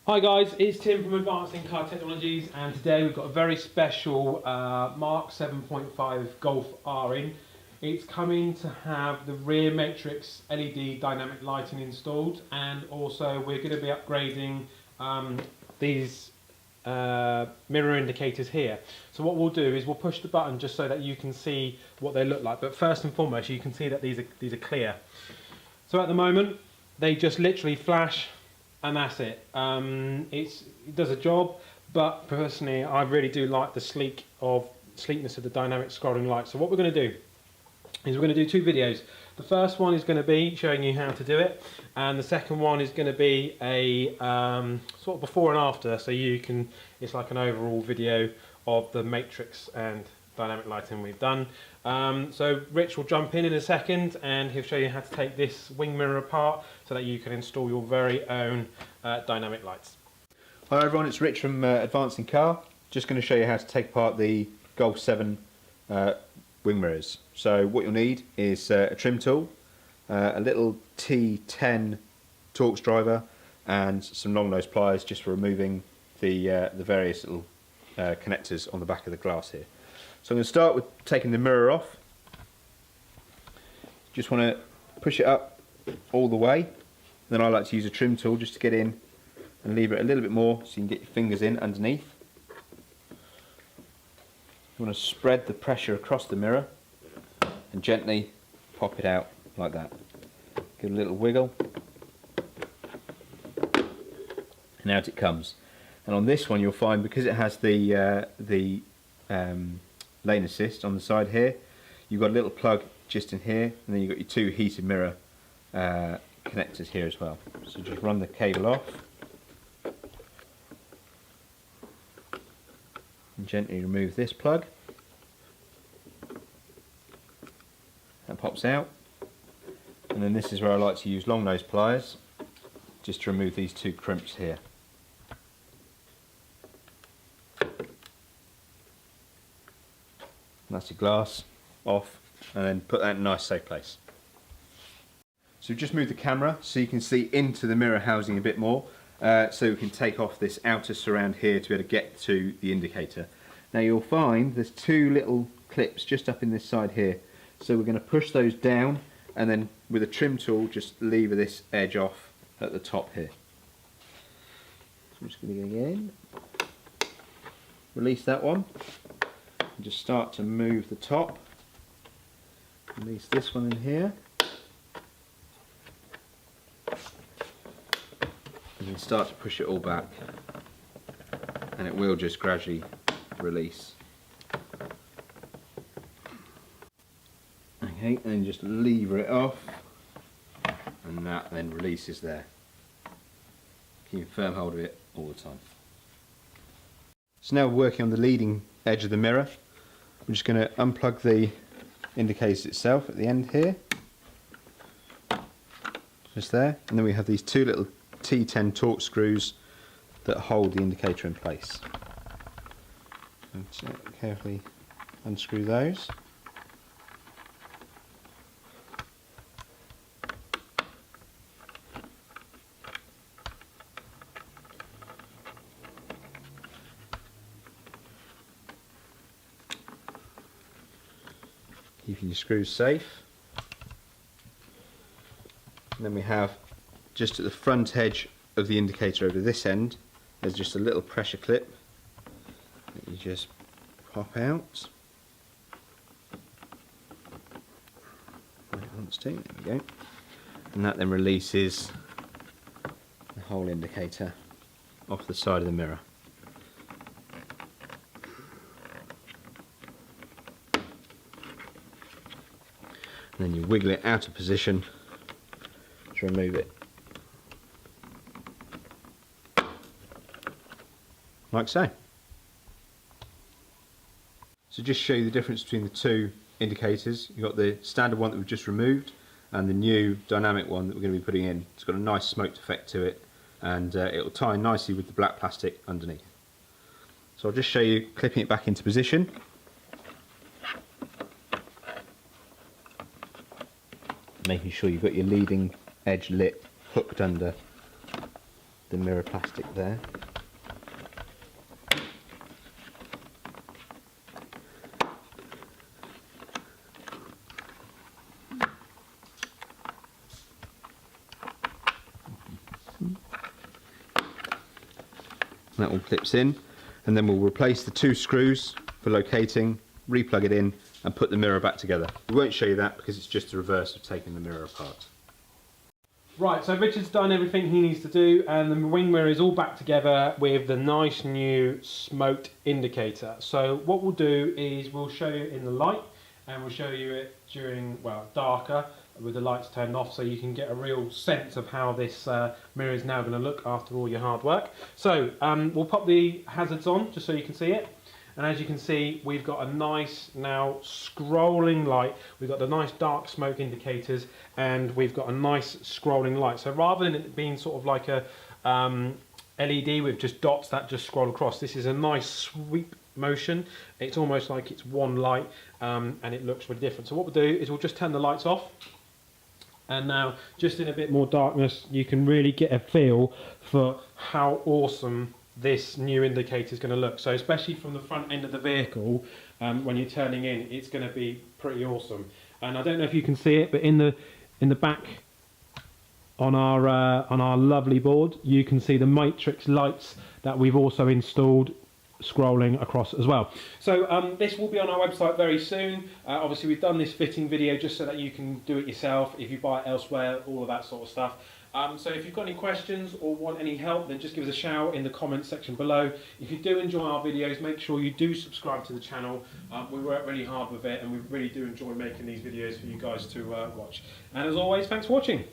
Hi guys, it's Tim from Advancing Car Technologies, and today we've got a very special Mark 7.5 Golf R in. It's coming to have the rear matrix LED dynamic lighting installed, and also we're going to be upgrading these mirror indicators here. So what we'll do is we'll push the button just so that you can see what they look like, but first and foremost you can see that these are clear. So at the moment they just literally flash and that's it. It does a job, but personally I really do like the sleekness of the dynamic scrolling light. So what we're going to do is we're going to do two videos. The first one is going to be showing you how to do it, and the second one is going to be a sort of before and after, so you can, it's like an overall video of the matrix and dynamic lighting we've done. So Rich will jump in a second and he'll show you how to take this wing mirror apart so that you can install your very own dynamic lights. Hi everyone, it's Rich from Advancing Car. Just going to show you how to take apart the Golf 7 wing mirrors. So what you'll need is a trim tool, a little T10 Torx driver and some long nose pliers just for removing the various little connectors on the back of the glass here. So I'm going to start with taking the mirror off. Just want to push it up all the way. Then I like to use a trim tool just to get in and lever it a little bit more so you can get your fingers in underneath. You want to spread the pressure across the mirror and gently pop it out like that. Give it a little wiggle. And out it comes. And on this one you'll find, because it has the lane assist on the side here, you've got a little plug just in here, and then you've got your two heated mirror connectors here as well. So just run the cable off and gently remove this plug. That pops out, and then this is where I like to use long nose pliers just to remove these two crimps here. That's your glass off, and then put that in a nice safe place. So just move the camera so you can see into the mirror housing a bit more, so we can take off this outer surround here to be able to get to the indicator. Now you'll find there's two little clips just up in this side here, so we're going to push those down and then with a trim tool just lever this edge off at the top here. So I'm just going to go in, release that one. And just start to move the top, release this one in here, and then start to push it all back, and it will just gradually release. Okay, and then just lever it off, and that then releases there. Keep firm hold of it all the time. So now we're working on the leading edge of the mirror. I'm just going to unplug the indicator itself at the end here, just there, and then we have these two little T10 Torx screws that hold the indicator in place. So carefully unscrew those. Keeping your screws safe. And then we have, just at the front edge of the indicator over this end, there's just a little pressure clip that you just pop out. When it wants to, there we go. And that then releases the whole indicator off the side of the mirror. And then you wiggle it out of position to remove it. Like so. So just show you the difference between the two indicators. You've got the standard one that we've just removed and the new dynamic one that we're going to be putting in. It's got a nice smoked effect to it, and it'll tie nicely with the black plastic underneath. So I'll just show you clipping it back into position. Making sure you've got your leading edge lip hooked under the mirror plastic there. That all clips in, and then we'll replace the 2 screws for locating, replug it in and put the mirror back together. We won't show you that because it's just the reverse of taking the mirror apart. Right, so Richard's done everything he needs to do, and the wing mirror is all back together with the nice new smoked indicator. So what we'll do is we'll show you in the light, and we'll show you it during, well, darker, with the lights turned off, so you can get a real sense of how this mirror is now going to look after all your hard work. So we'll pop the hazards on just so you can see it, and as you can see, we've got a nice now scrolling light. We've got the nice dark smoke indicators, and we've got a nice scrolling light. So rather than it being sort of like a LED with just dots that just scroll across, this is a nice sweep motion. It's almost like it's one light, and it looks really different. So what we'll do is we'll just turn the lights off, and now just in a bit more darkness you can really get a feel for how awesome this new indicator is going to look. So especially from the front end of the vehicle, when you're turning in, it's going to be pretty awesome. And I don't know if you can see it, but in the back on our lovely board, you can see the matrix lights that we've also installed scrolling across as well. So this will be on our website very soon. Obviously we've done this fitting video just so that you can do it yourself if you buy it elsewhere, all of that sort of stuff. So if you've got any questions or want any help, then just give us a shout in the comments section below. If you do enjoy our videos, make sure you do subscribe to the channel. We work really hard with it, and we really do enjoy making these videos for you guys to watch. And as always, thanks for watching.